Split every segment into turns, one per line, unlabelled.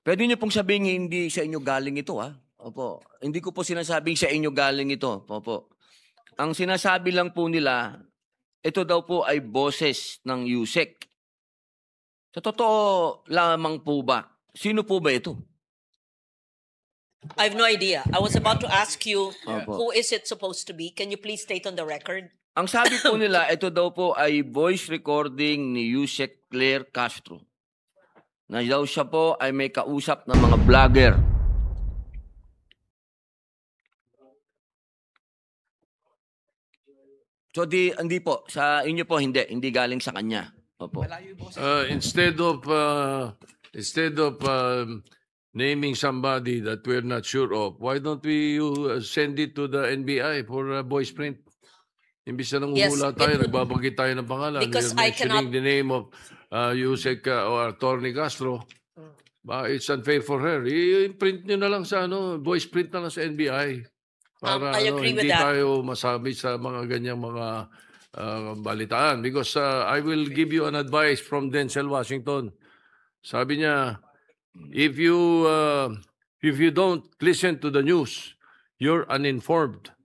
Pwede niyo pong sabihin hindi sa inyo galing ito, ha? Opo. Hindi ko po sinasabing sa inyo galing ito. Opo. Ang sinasabi lang po nila, ito daw po ay boses ng USEC. Sa totoo lamang po ba? Sino po ba ito?
I have no idea. I was about to ask you,
Opo.
who is it supposed to be? Can you please state on the record?
Ang sabi po nila, ito daw po ay voice recording ni USEC Claire Castro. Na daw siya po ay may kausap ng mga vlogger. So hindi po, sa inyo po hindi galing sa kanya. Opo.
Instead of naming somebody that we're not sure of, why don't we send it to the NBI for voice print? Imbis na nanguhula tayo, nagbabanggit tayo ng pangalan.
Because
We're
I cannot...
mentioning the name of Yusek or Attorney Castro. It's unfair for her. I-print nyo na lang sa voice print na lang sa NBI. Para
I agree with
hindi
that.
tayo masabi sa mga ganyang mga balitaan. Because I will give you an advice from Denzel Washington. Sabi niya, if you don't listen to the news, you're uninformed.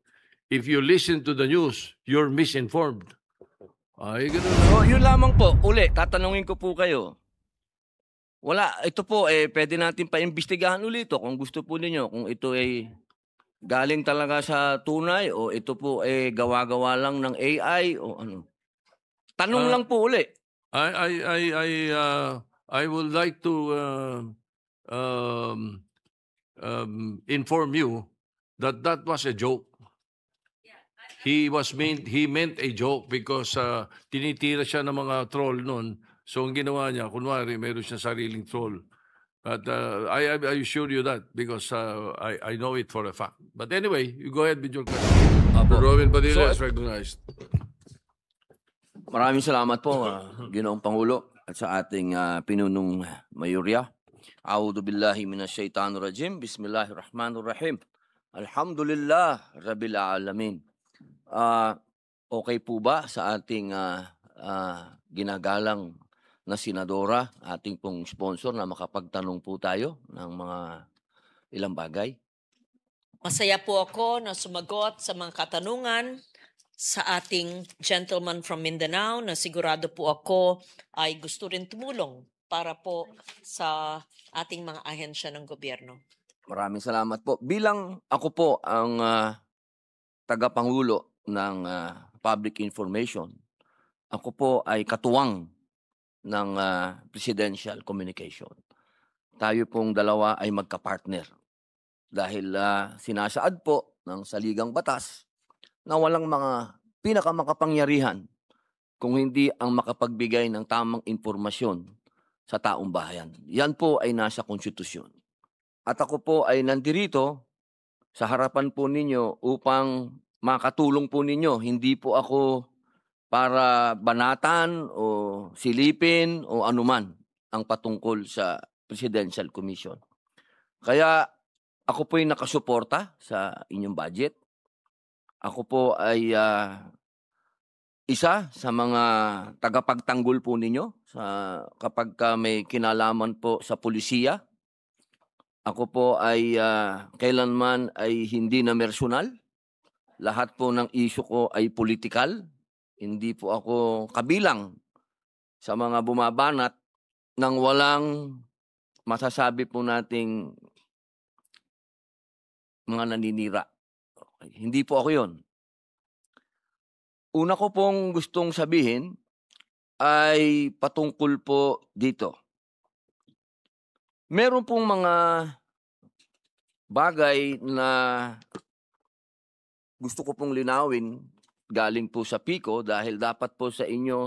If you listen to the news, you're misinformed. Ay, ganun.
So, yun lamang po. Uli, tatanungin ko po kayo. Wala, ito po, pwede natin pa-imbestigahan ulit ito kung gusto po ninyo. Kung ito ay galing talaga sa tunay o ito po ay gawa-gawa lang ng AI o ano. Tanong lang po uli.
I would like to inform you that that was a joke. He meant a joke because tinitira siya ng mga troll noon. So ang ginawa niya, kunwari mayroon siya sariling troll. But I assure you that because I know it for a fact. But anyway, you go ahead with your question. Robin Padilla is recognized.
Maraming salamat po, Ginoong Pangulo, at sa ating pinunong mayorya. A'udhu billahi minasyaitanir rajim. Bismillahirrahmanirrahim. Alhamdulillah Rabbil alamin. Okay po ba sa ating ginagalang na senadora, ating pong sponsor, na makapagtanong po tayo ng mga ilang bagay?
Masaya po ako na sumagot sa mga katanungan sa ating gentleman from Mindanao na sigurado po ako ay gusto rin tumulong para po sa ating mga ahensya ng gobyerno.
Maraming salamat po. Bilang ako po ang tagapangulo ng public information, ako po ay katuwang ng presidential communication. Tayo pong dalawa ay magkapartner dahil sinasaad po ng saligang batas na walang mga pinakamakapangyarihan kung hindi ang makapagbigay ng tamang impormasyon sa taong bayan. Yan po ay nasa konstitusyon. At ako po ay nandirito sa harapan po ninyo upang makatulong po ninyo. Hindi po ako para banatan o silipin o anuman ang patungkol sa Presidential Commission. Kaya ako po ay nakasuporta sa inyong budget. Ako po ay isa sa mga tagapagtanggol po ninyo kapag may kinalaman po sa pulisiya. Ako po ay kailanman ay hindi na personal. Lahat po ng issue ko ay political. Hindi po ako kabilang sa mga bumabanat ng walang masasabi po nating mga naninira. Okay. Hindi po ako yon. Una ko pong gustong sabihin ay patungkol po dito. Meron pong mga bagay na gusto ko pong linawin galing po sa PICO dahil dapat po sa inyo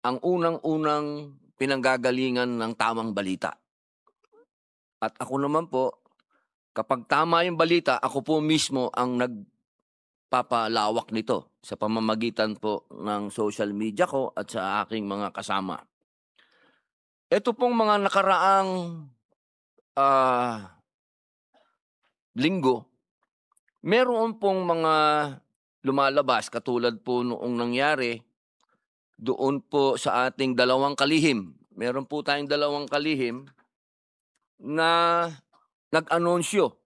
ang unang-unang pinanggagalingan ng tamang balita. At ako naman po, kapag tama yung balita, ako po mismo ang nagpapalawak nito sa pamamagitan po ng social media ko at sa aking mga kasama. Ito pong mga nakaraang linggo, meron pong mga lumalabas katulad po noong nangyari doon po sa ating dalawang kalihim. Meron po tayong dalawang kalihim na nag-anunsyo.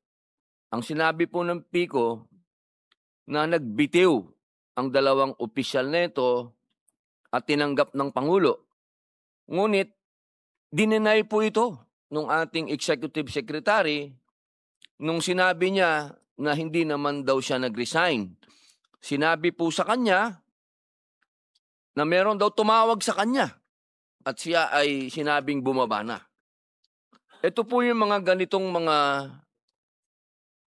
Ang sinabi po ng PICO na nagbitiw ang dalawang opisyal nito at tinanggap ng Pangulo. Ngunit, dininay po ito ng ating Executive Secretary nung sinabi niya na hindi naman daw siya nag-resign. Sinabi po sa kanya na meron daw tumawag sa kanya at siya ay sinabing bumaba na. Ito po yung mga ganitong mga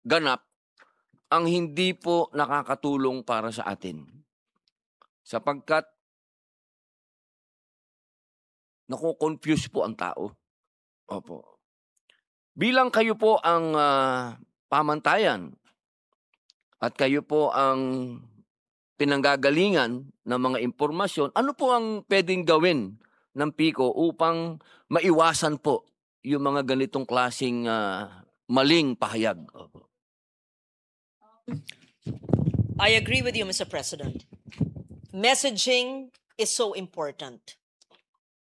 ganap ang hindi po nakakatulong para sa atin. Sapagkat naku-confuse po ang tao. Opo. Bilang kayo po ang pamantayan at kayo po ang pinanggagalingan ng mga impormasyon, ano po ang pwedeng gawin ng PICO upang maiwasan po yung mga ganitong klaseng maling pahayag? Opo.
I agree with you, Mr. President. Messaging is so important.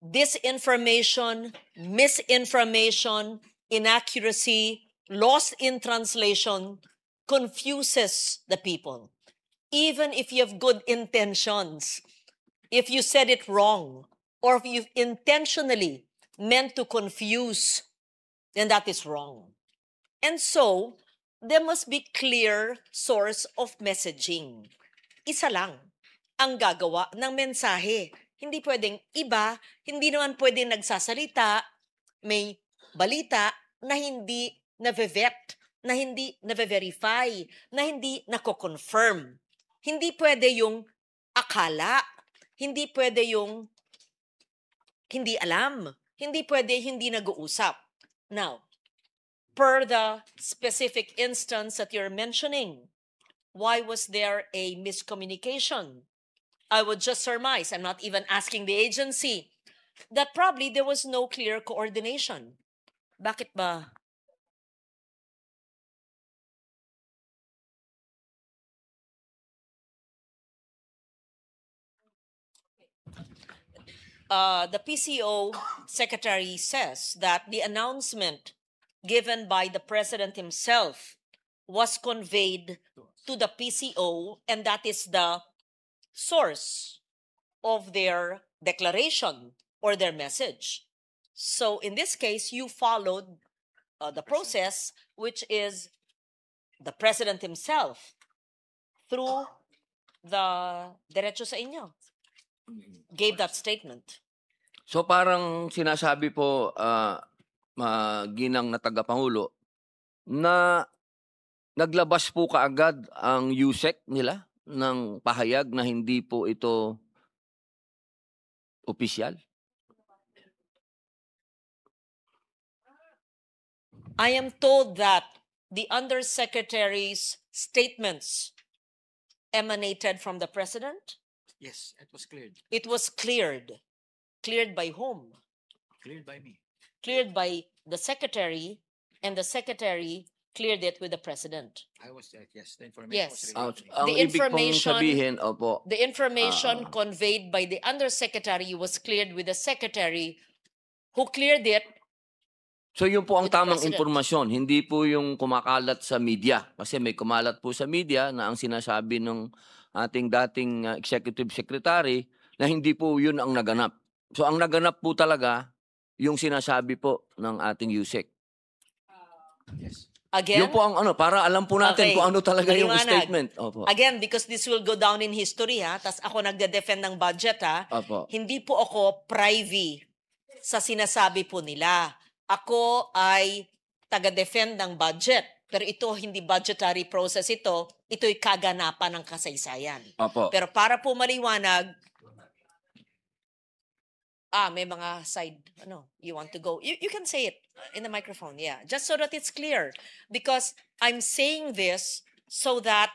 Disinformation, misinformation, inaccuracy, lost in translation confuses the people. Even if you have good intentions, if you said it wrong, or if you intentionally meant to confuse, then that is wrong. And so, there must be clear source of messaging. Isa lang ang gagawa ng mensahe. Hindi pwedeng iba, hindi naman pwedeng nagsasalita, may balita na hindi na-vet, na hindi na-verify, na hindi nako-confirm. Hindi pwede yung akala, hindi pwede yung hindi alam, hindi pwede hindi nag-uusap. Now, per the specific instance that you're mentioning, why was there a miscommunication? I would just surmise, I'm not even asking the agency, that probably there was no clear coordination. Bakit ba? The PCO secretary says that the announcement given by the president himself was conveyed to the PCO, and that is the source of their declaration or their message. So in this case, you followed the process, which is the president himself through the Derecho sa Inyo gave that statement.
So parang sinasabi po, ginang na tagapangulo, na naglabas po kaagad ang USEC nila ng pahayag na hindi po ito opisyal?
I am told that the undersecretary's statements emanated from the president.
Yes, it was cleared.
It was cleared. Cleared by whom?
Cleared by me.
Cleared by the secretary, and the secretary cleared it with the president.
I was yes, the information
Yes.
was relayed to me.
Ang
The
ibig pong
information-
sabihin, opo,
The information conveyed by the undersecretary was cleared with the secretary who cleared it.
so yun po ang
With the
tamang
president.
impormasyon, hindi po yung kumakalat sa media. Kasi may kumalat po sa media na ang sinasabi ng ating dating executive secretary na hindi po yun ang naganap. So ang naganap po talaga yung sinasabi po ng ating USEC.
Yes.
Again,
Yun po ang para alam po natin
Okay.
kung ano talaga yung
Maliwanag.
statement. Opo.
again, because this will go down in history, ha? Tas ako nagde-defend ng budget, ha?
Opo.
Hindi po ako privy sa sinasabi po nila. Ako ay taga-defend ng budget. Pero ito, hindi budgetary process ito. Ito'y kaganapan ng kasaysayan.
Opo.
Pero para po maliwanag, may mga side, you want to go. You can say it in the microphone, yeah. Just so that it's clear. Because I'm saying this so that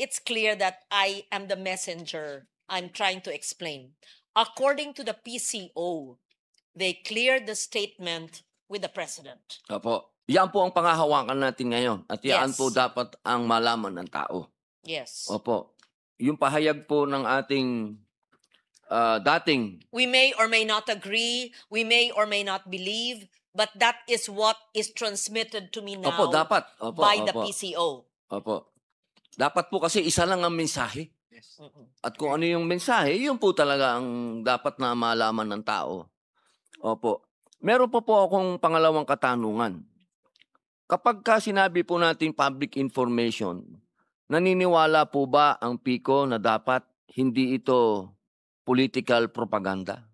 it's clear that I am the messenger I'm trying to explain. According to the PCO, they cleared the statement with the president.
Opo. Yan po ang pangahawakan natin ngayon. At yan
Yes.
po dapat ang malaman ng tao.
Yes.
Opo. Yung pahayag po ng ating dating
We may or may not agree, we may or may not believe, But that is what is transmitted to me now
Opo, dapat. Opo,
by the
opo.
PCO.
Opo. Dapat po kasi isa lang ang mensahe.
Yes.
At kung ano yung mensahe, yun po talaga ang dapat na malaman ng tao. Opo. Meron po akong pangalawang katanungan. Kapag ka sinabi po natin public information, naniniwala po ba ang PICO na dapat hindi ito political propaganda?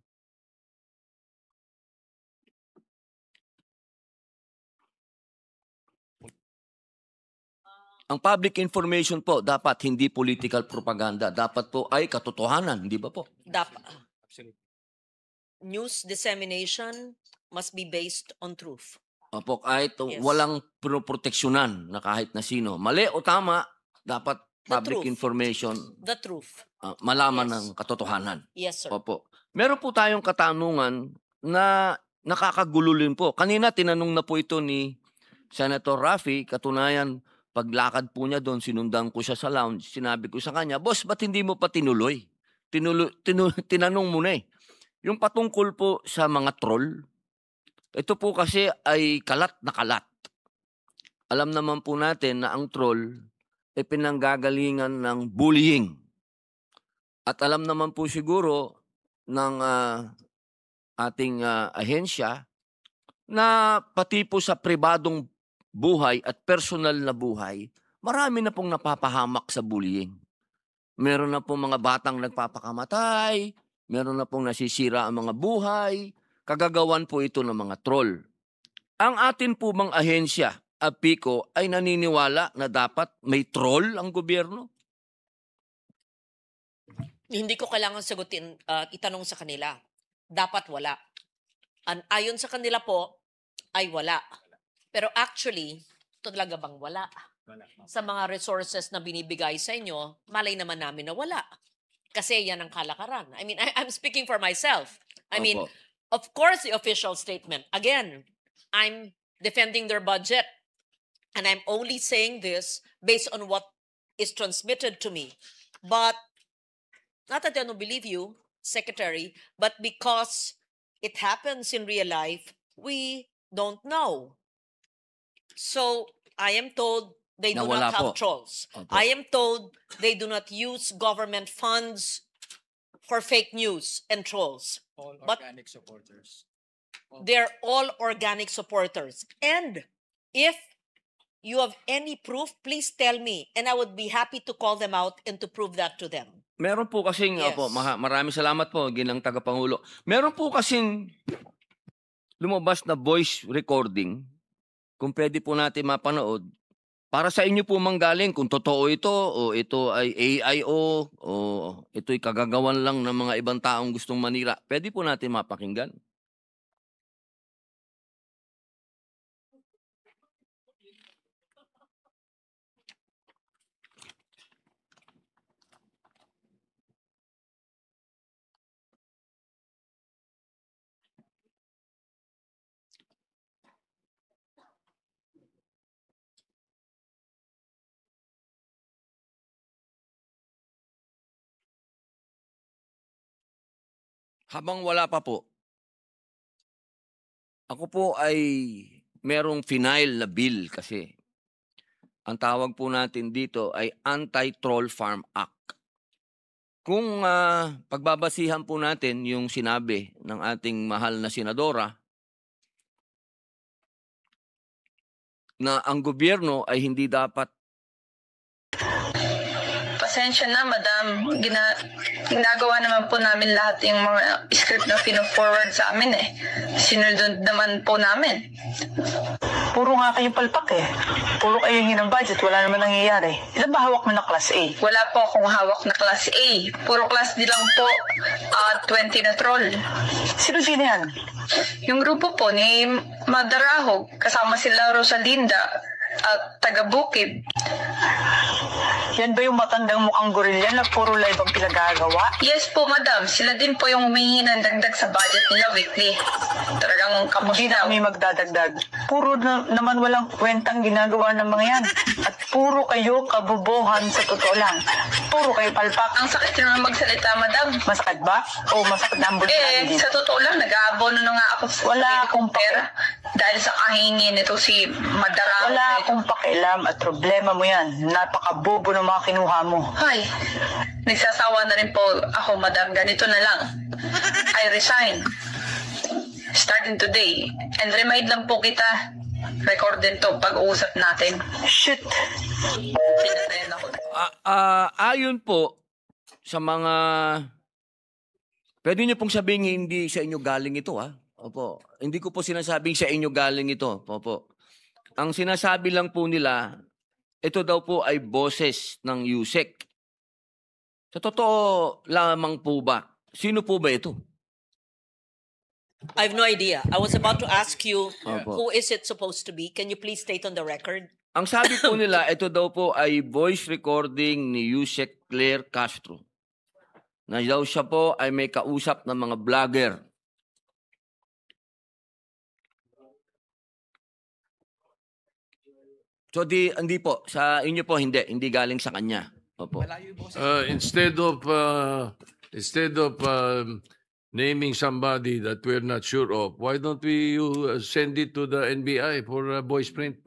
Ang public information po dapat hindi political propaganda. Dapat po ay katotohanan, di ba po?
Absolutely.
News dissemination must be based on truth.
Opo, kahit
Yes.
walang proteksyonan na kahit na sino. Mali o tama, dapat
The
public
truth.
information
The truth.
malaman
Yes.
ng katotohanan.
Yes, sir.
Opo. Meron po tayong katanungan na nakakagulo rin po. Kanina tinanong na po ito ni Senator Raffy. Katunayan, paglakad po niya doon, sinundan ko siya sa lounge. Sinabi ko sa kanya, "Boss, ba't hindi mo pa tinuloy? Tinanong mo na eh." Yung patungkol po sa mga troll, ito po kasi ay kalat na kalat. Alam naman po natin na ang troll ay pinanggagalingan ng bullying. At alam naman po siguro ng ating ahensya na pati po sa pribadong buhay at personal na buhay, marami na pong napapahamak sa bullying. Meron na pong mga batang nagpapakamatay, meron na pong nasisira ang mga buhay, kagagawan po ito ng mga troll. Ang atin po bang ahensya, PICO, ay naniniwala na dapat may troll ang gobyerno?
Hindi ko kailangan sagutin, itanong sa kanila. Dapat wala. Ayon sa kanila po, ay wala. Pero actually, talaga bang wala?
Wala.
Sa mga resources na binibigay sa inyo, malay naman namin na wala. Kasi yan ang kalakaran. I mean, I'm speaking for myself. I mean,
Opo.
of course, the official statement. Again, I'm defending their budget. And I'm only saying this based on what is transmitted to me. But, not that I don't believe you, Secretary, but because it happens in real life, we don't know. So, I am told they do
Na wala
not have
po.
trolls.
Opo.
I am told they do not use government funds for fake news and trolls.
All
But-
organic supporters.
They're all organic supporters. And if you have any proof, please tell me. And I would be happy to call them out and to prove that to them.
Meron po kasing,
Yes.
opo, maraming salamat po, ginang tagapangulo. Meron po kasing lumabas na voice recording, kung pwede po natin mapanood, para sa inyo po manggaling kung totoo ito o ito ay AIO o ito'y kagagawan lang ng mga ibang taong gustong manira. Pwede po natin mapakinggan. Habang wala pa po, ako po ay merong final na bill kasi. Ang tawag po natin dito ay Anti-Troll Farm Act. Kung pagbabasihan po natin yung sinabi ng ating mahal na senadora na ang gobyerno ay hindi dapat
Pasensya na, madam. Ginagawa naman po namin lahat yung mga script na pino-forward sa amin eh. Sinunod naman po namin.
Puro nga kayo palpak eh. Puro kayo hingi ng budget, wala naman nangyayari. Ilan ba hawak mo na class A?
Wala po akong hawak na class A. Puro class D lang po. 20 na troll.
Sino yan?
Yung grupo po ni Madarahog, kasama sila Rosalinda at taga Bukid.
Yan ba yung matandang mukhang gorilla na puro live ang pinagagawa?
Yes po, madam. Sila din po yung humingi ng dagdag sa budget nila weekly. Talagang kapos
Hindi na
na.
kami magdadagdag. Puro naman walang kwentang ginagawa ng mga yan. At puro kayo kabubuhan sa totoo lang. Puro kayo palpak.
Ang sakit naman magsalita, madam.
Masakit ba? O masakit na ang bulsa dito?
Sa totoo lang, nag-aabono na nga ako sa
Wala
sarili kong
akong
pera. dahil sa kahingi nito si Madarao.
Wala akong pakialam at problema mo yan. Napakabobo ng mga kinuha mo.
Ay, nagsasawa na rin po ako, madam. Ganito na lang. I resign. Starting today. And remind lang po kita, record din to pag-uusap natin.
Shit!
Pinatayan ako.
Ayon po sa mga... Pwede niyo pong sabihin hindi sa inyo galing ito, ha? Opo. Hindi ko po sinasabing sa inyo galing ito. Opo. Ang sinasabi lang po nila, ito daw po ay boses ng USEC. Sa totoo lamang po ba? Sino po ba ito?
I have no idea. I was about to ask you,
Opo.
who is it supposed to be? Can you please state on the record?
Ang sabi po nila, ito daw po ay voice recording ni USEC Claire Castro. Na daw siya po ay may kausap ng mga vlogger. So hindi po, sa inyo po hindi galing sa kanya. Opo.
Instead of naming somebody that we're not sure of, why don't we send it to the NBI for voice print?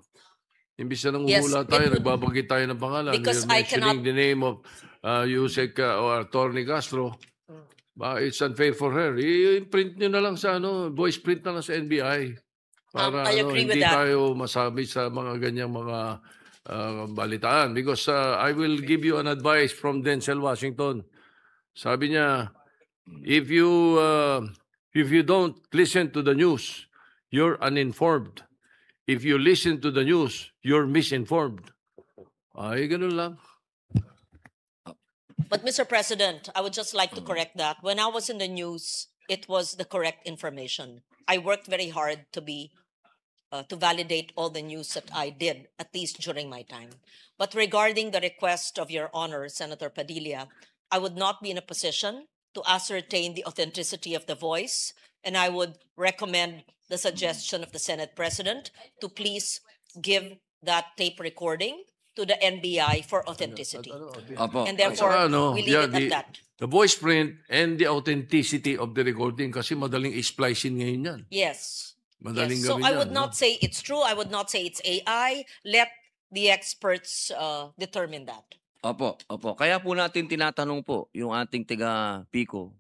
Imbis na
Yes,
nanguhula
it
tayo,
would-
nagbabanggit tayo ng pangalan.
Because
We're
I
mentioning
cannot-
the name of Yusek or Attorney Castro. It's unfair for her. I-print nyo na lang sa voice print na lang sa NBI. Para
I agree with
hindi
that.
tayo masabi sa mga ganyang mga balitaan. Because I will give you an advice from Denzel Washington. Sabi niya, if you don't listen to the news, you're uninformed. If you listen to the news, you're misinformed. Ay, ganun lang.
But Mr. President, I would just like to correct that. When I was in the news, it was the correct information. I worked very hard to validate all the news that I did, at least during my time. But regarding the request of Your Honor, Senator Padilla, I would not be in a position to ascertain the authenticity of the voice, and I would recommend the suggestion of the Senate President to please give that tape recording to the NBI for authenticity.
Opo.
And therefore, we leave it at that.
The voice print and the authenticity of the recording kasi madaling i-splicing ngayon yan.
Yes.
Madaling
Yes. So
gawin
I
yan,
would not say it's true. I would not say it's AI. Let the experts determine that.
Opo. Kaya po natin tinatanong po yung ating tiga Pico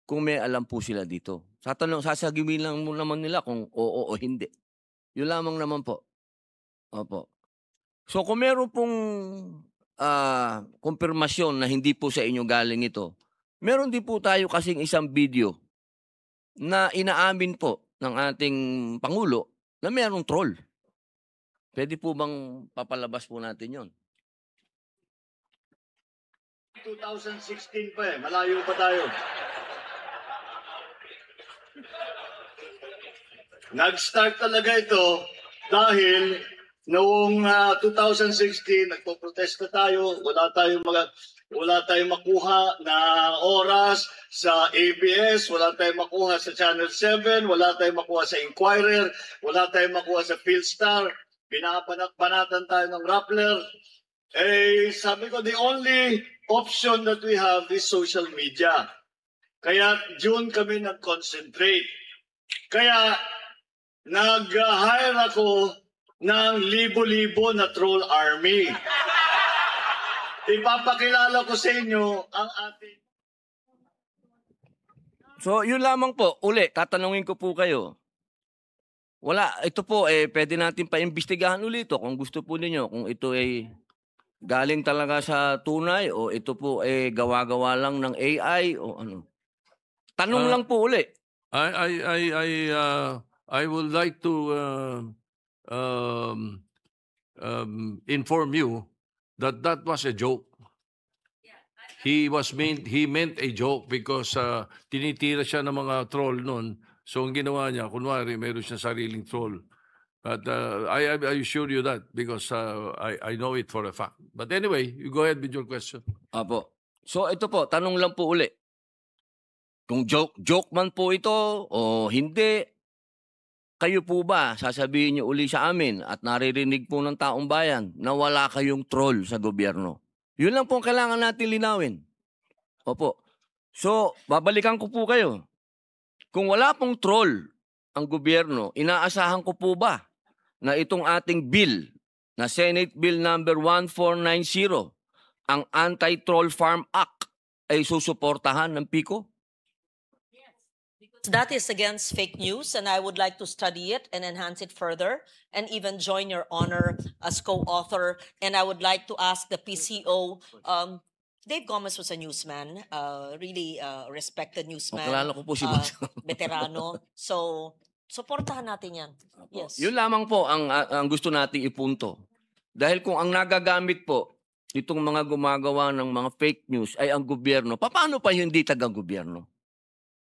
kung may alam po sila dito. Sasagimin lang mo naman nila kung oo o hindi. Yun lamang naman po. Opo. So kung meron pong kumpirmasyon na hindi po sa inyo galing ito, meron din po tayo kasing isang video na inaamin po ng ating Pangulo na merong troll. Pwede po bang papalabas po natin yon?
2016 pa malayo pa tayo. Nag-start talaga ito dahil noong 2016 nagpo-protesta tayo, wala tayong makuha na oras sa ABS, wala tayong makuha sa Channel 7, wala tayong makuha sa Inquirer, wala tayong makuha sa Philstar, binabanat-banatan tayo ng Rappler. Sabi ko, the only option that we have is social media. Kaya June kami nag-concentrate. Kaya nag-hire ako ng libo-libo na troll army. Ipapakilala ko sa inyo ang ating...
So yun lamang po. Uli, tatanungin ko po kayo. Ito po pwede natin paimbestigahan ulit ito kung gusto po ninyo. Kung ito galing talaga sa tunay o ito po gawa-gawa lang ng AI o ano. Tanong lang po uli.
I would like to inform you that was a joke. He meant a joke because tinitira siya ng mga troll noon. So ang ginawa niya, kunwari meron siya sariling troll. But I assure you that because I know it for a fact. But anyway, you go ahead with your question.
Apo. So ito po, tanong lang po uli. Kung joke man po ito o hindi, kayo po ba sasabihin niyo uli sa amin at naririnig po ng taong bayan na wala kayong troll sa gobyerno? Yun lang po ang kailangan natin linawin. Opo. So, babalikan ko po kayo. Kung wala pong troll ang gobyerno, inaasahan ko po ba na itong ating bill na Senate Bill number 1490, ang Anti-Troll Farm Act, ay susuportahan ng PICO?
That is against fake news, and I would like to study it and enhance it further, and even join Your Honor as co-author. And I would like to ask the PCO. Dave Gomez was a newsman, really respected newsman,
Kilala ko po si
veterano. So, supportahan natin yan. Yes.
Yun lamang po ang gusto nating ipunto. Dahil kung ang nagagamit po itong mga gumagawa ng mga fake news ay ang gobyerno, paano pa hindi taga-gobyerno?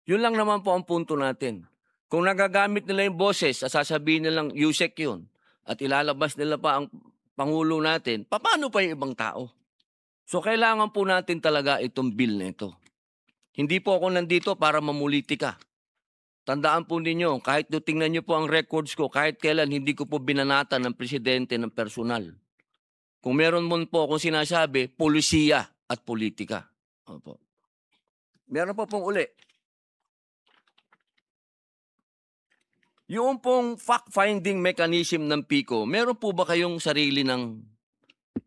Yun lang naman po ang punto natin. Kung nagagamit nila yung boses, sasabihin nilang USEC yun, at ilalabas nila pa ang Pangulo natin, paano pa yung ibang tao? So kailangan po natin talaga itong bill na ito. Hindi po ako nandito para mamulitika. Tandaan po ninyo, kahit tingnan nyo po ang records ko, kahit kailan hindi ko po binanatan ng presidente ng personal. Kung meron mo po akong sinasabi, polisiya at politika. Opo. Meron po pong uli. Yung pong fact-finding mechanism ng PICO, meron po ba kayong sarili ng,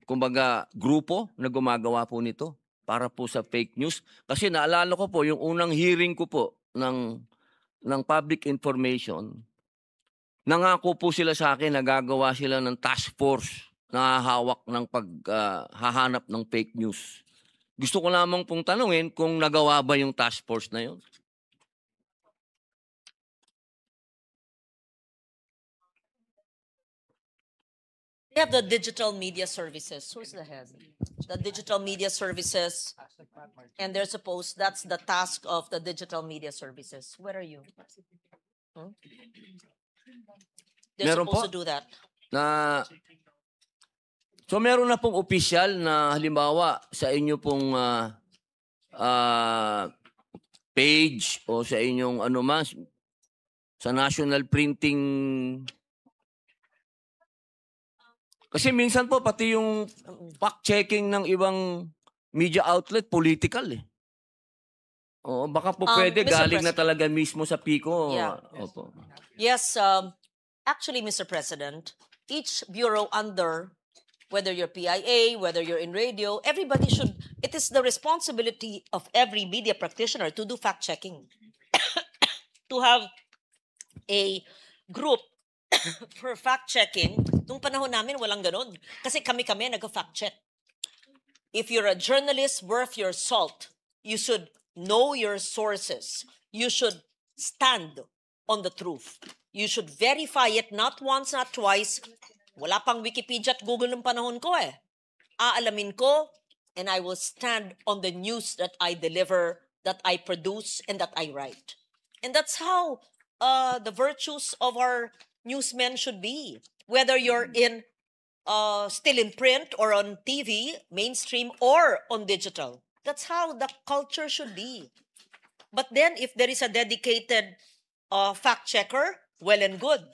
kumbaga, grupo na gumagawa po nito para po sa fake news? Kasi naalala ko po, yung unang hearing ko po ng public information, nangako po sila sa akin na gagawa sila ng task force na hahawak ng paghahanap ng fake news. Gusto ko lamang pong tanungin kung nagawa ba yung task force na yun?
We have the digital media services. Who's the head? The digital media services. And they're supposed, that's the task of the digital media services. Where are you? They're
Meron
supposed
po?
to do that.
So meron na pong opisyal na halimbawa sa inyo pong page o sa inyong sa national printing. Kasi minsan po pati yung fact-checking ng ibang media outlet, political eh. Oo, baka po pwede
Mr.
galing na
President.
talaga mismo sa PICO.
Yeah.
Opo.
Yes, actually, Mr. President, each bureau under, whether you're PIA, whether you're in radio, everybody should, it is the responsibility of every media practitioner to do fact-checking. To have a group for fact-checking. Nung panahon namin, walang ganun. Kasi kami nag-fact-check. If you're a journalist worth your salt, you should know your sources. You should stand on the truth. You should verify it not once, not twice. Wala pang Wikipedia at Google ng panahon ko eh. Aalamin ko, and I will stand on the news that I deliver, that I produce, and that I write. And that's how the virtues of our newsmen should be. Whether you're still in print or on TV, mainstream, or on digital. That's how the culture should be. But then, if there is a dedicated fact checker, well and good.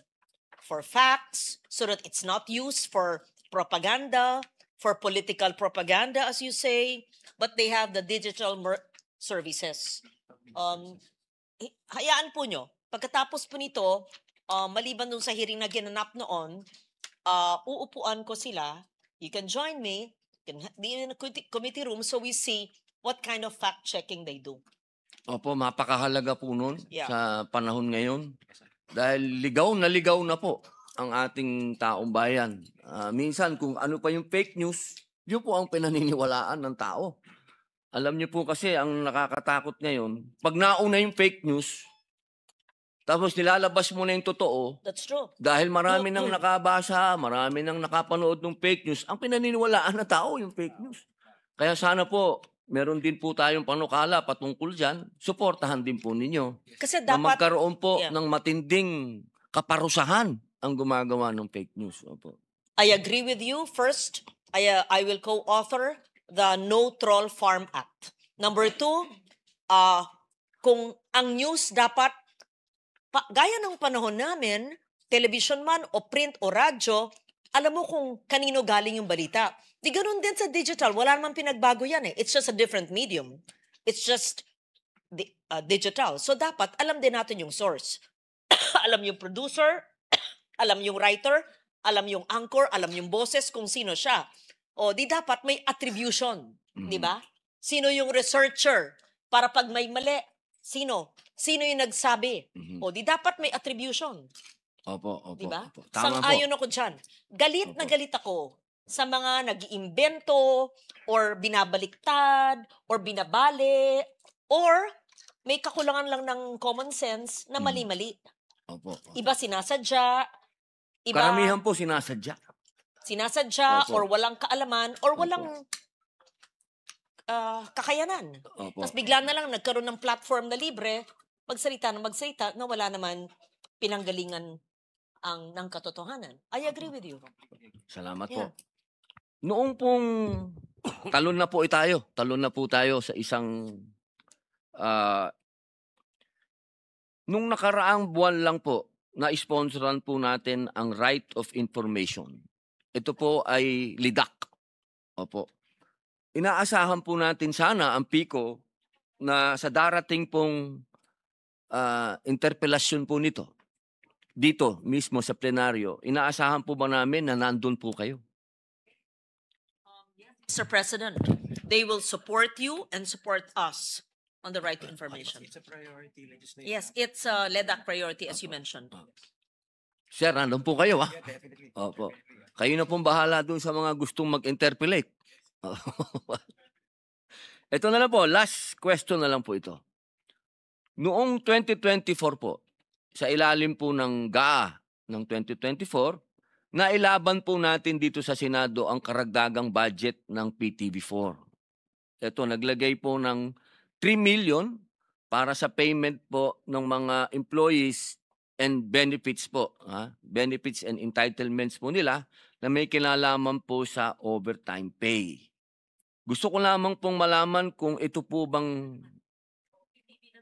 For facts, so that it's not used for propaganda, for political propaganda, as you say, but they have the digital services. Hayaan po nyo, pagkatapos po nito, maliban dun sa hearing na ginanap noon, uupuan ko sila. You can join me in the committee room so we see what kind of fact-checking they do.
Opo, mapakahalaga po nun
Yeah.
sa panahon ngayon. Dahil ligaw na po ang ating taong bayan. Minsan kung ano pa yung fake news, yun po ang pinaniniwalaan ng tao. Alam niyo po kasi ang nakakatakot ngayon, pag nauna yung fake news, tapos nilalabas mo na yung totoo,
That's true.
dahil marami nang nakabasa, marami nang nakapanood ng fake news, ang pinaniniwalaan ng tao yung fake news. Kaya sana po, meron din po tayong panukala patungkol dyan, suportahan din po ninyo.
Kasi
Na
dapat,
magkaroon po
Yeah.
ng matinding kaparusahan ang gumagawa ng fake news. Opo.
I agree with you. First, I will co-author the No Troll Farm Act. Number 2, kung ang news dapat, gaya ng panahon namin, television man o print o radyo, alam mo kung kanino galing yung balita. Di ganun din sa digital. Wala naman pinagbago yan eh. It's just a different medium. It's just digital. So dapat alam din natin yung source. alam yung producer, alam yung writer, alam yung anchor, alam yung boses kung sino siya. O di dapat may attribution, di ba? Sino yung researcher para pag may mali, sino? Sino yung nagsabi? O di dapat may attribution,
Opo,
di ba?
opo. Tama po.
Sang-ayon ako dyan. Galit na galit ako sa mga nag-iimbento or binabaliktad or binabali or may kakulangan lang ng common sense na mali-mali.
Opo.
Iba sinasadya, iba
Karamihan po sinasadya.
sinasadya
Opo.
or walang kaalaman or walang kakayanan.
Opo.
Tapos bigla na lang nagkaroon ng platform na libre, magsalita na wala naman pinanggalingan ng katotohanan. I agree with you.
Salamat
Yeah.
po. Noong pong talon na po tayo sa isang nung nakaraang buwan lang po na-sponsoran po natin ang Right of Information. Ito po ay LIDAC. Opo. Inaasahan po natin sana ang PICO na sa darating pong interpelasyon po nito, dito mismo sa plenaryo, inaasahan po ba namin na nandun po kayo?
Mr. President, they will support you and support us on the right to information.
It's a priority legislation.
Yes, it's a LEDAC priority as you mentioned.
Sir, nandun po kayo, ha?
Yeah, definitely.
Opo. Kayo na pong bahala dun sa mga gustong mag-interpolate. Ito na lang po, last question na lang po ito. Noong 2024 po, sa ilalim po ng GAA ng 2024, nailaban po natin dito sa Senado ang karagdagang budget ng PTV4. Ito, naglagay po ng 3 million para sa payment po ng mga employees and benefits po. Benefits and entitlements po nila na may kinalaman po sa overtime pay. Gusto ko lamang pong malaman kung ito po bang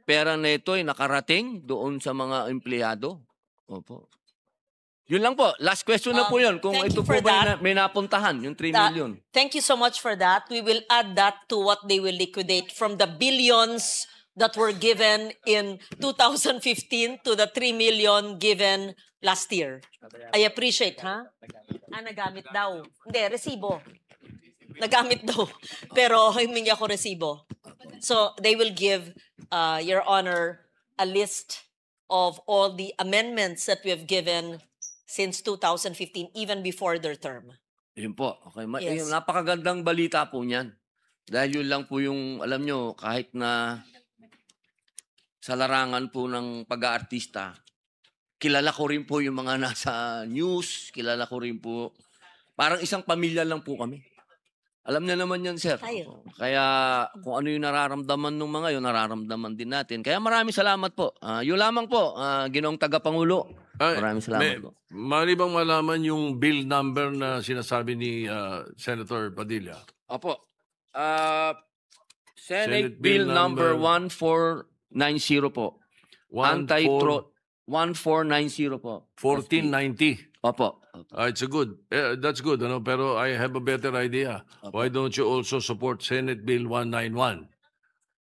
pera na ito ay nakarating doon sa mga empleyado. Opo. Yun lang po. Last question na po yun. Kung
Thank
ito
you
po
for
ba
that.
may napuntahan, yung 3
That-
million.
Thank you so much for that. We will add that to what they will liquidate from the billions that were given in 2015 to the 3 million given last year. I appreciate, ha? Nagamit daw. Hindi, resibo. Nagamit daw. Pero humingi ako resibo. So they will give, Your Honor, a list of all the amendments that we have given since 2015, even before their term.
Yun po. Okay.
Yes.
Yung napakagandang balita po niyan. Dahil yun lang po yung, alam nyo, kahit na sa larangan po ng pag-aartista, kilala ko rin po yung mga nasa news, kilala ko rin po. Parang isang pamilya lang po kami. Alam niya naman yan, sir.
Tayo.
Kaya kung ano yung nararamdaman ng mga yun, nararamdaman din natin. Kaya maraming salamat po. Yun lamang po, Ginoong Tagapangulo. Maraming salamat po.
Mali bang malaman yung bill number na sinasabi ni Senator Padilla?
Opo.
Senate
Senate
Bill
Bill number
number
1490 po. Anti-fraud 1490 po.
1490.
Opo.
It's a good. That's good. Ano? Pero I have a better idea. Why don't you also support Senate Bill 191?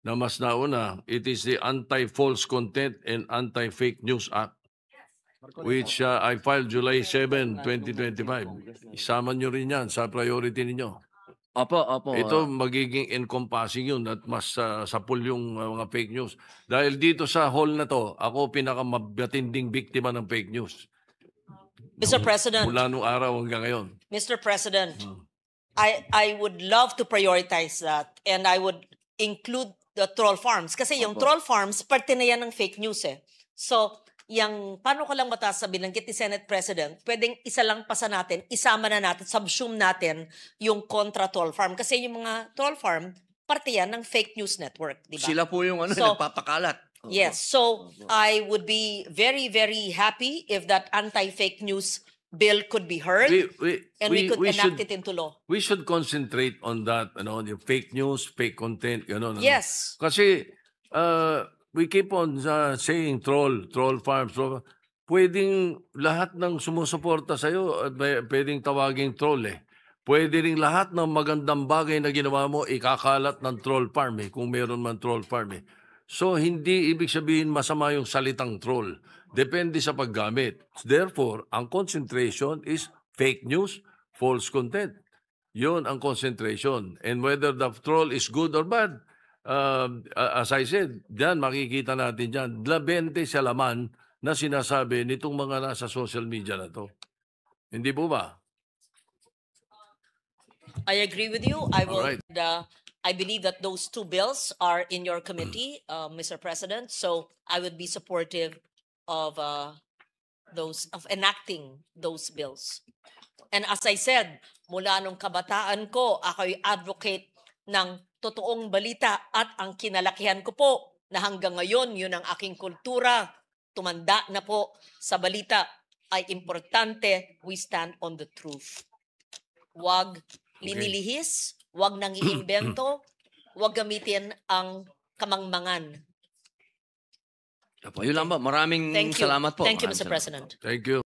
Na mas nauna, it is the Anti-False Content and Anti-Fake News Act, which I filed July 7, 2025. Isama nyo rin yan sa priority ninyo.
Opo, opo.
Ito magiging encompassing yun at mas sapul yung mga fake news. Dahil dito sa hall na to, ako pinakamatinding biktima ng fake news.
Mr. President,
Mula nung araw hanggang ngayon.
Mr. President, I would love to prioritize that and I would include the troll farms. Kasi yung troll farms, parte na yan ng fake news eh. So, yung paano ko lang mataas sa binanggit ni Senate President, pwedeng isa lang pa sa natin, isama na natin, subsume natin yung kontra troll farm. Kasi yung mga troll farm, parte yan ng fake news network, di ba?
Sila po yung
So,
nagpapakalat. Opo.
Yes, so I would be very, very happy if that anti-fake news bill could be heard and we could enact it into law.
We should concentrate on that, the fake news, fake content,
Yes.
Kasi we keep on saying troll farms. Pwedeng lahat ng sumusuporta sa'yo, pwedeng tawaging troll eh. Pwede rin lahat ng magandang bagay na ginawa mo, ikakalat ng troll farm kung meron man troll farm So, hindi ibig sabihin masama yung salitang troll. Depende sa paggamit. Therefore, ang concentration is fake news, false content. Yun ang concentration. And whether the troll is good or bad, as I said, dyan makikita natin dyan, 20 sa laman na sinasabi nitong mga nasa social media na to. Hindi po ba?
I agree with you. I will.
Alright.
I believe that those two bills are in your committee, Mr. President. So I would be supportive of enacting those bills. And as I said, mula nung kabataan ko, ako'y advocate ng totoong balita at ang kinalakihan ko po na hanggang ngayon yun ang aking kultura. Tumanda na po sa balita ay importante. We stand on the truth. Wag linilihis, wag nang iimbento, wag gamitin ang kamangmangan.
Yun lang ba? Maraming
Thank you.
salamat po.
Thank you,
Maraming
Mr.
salamat.
President.
Thank you.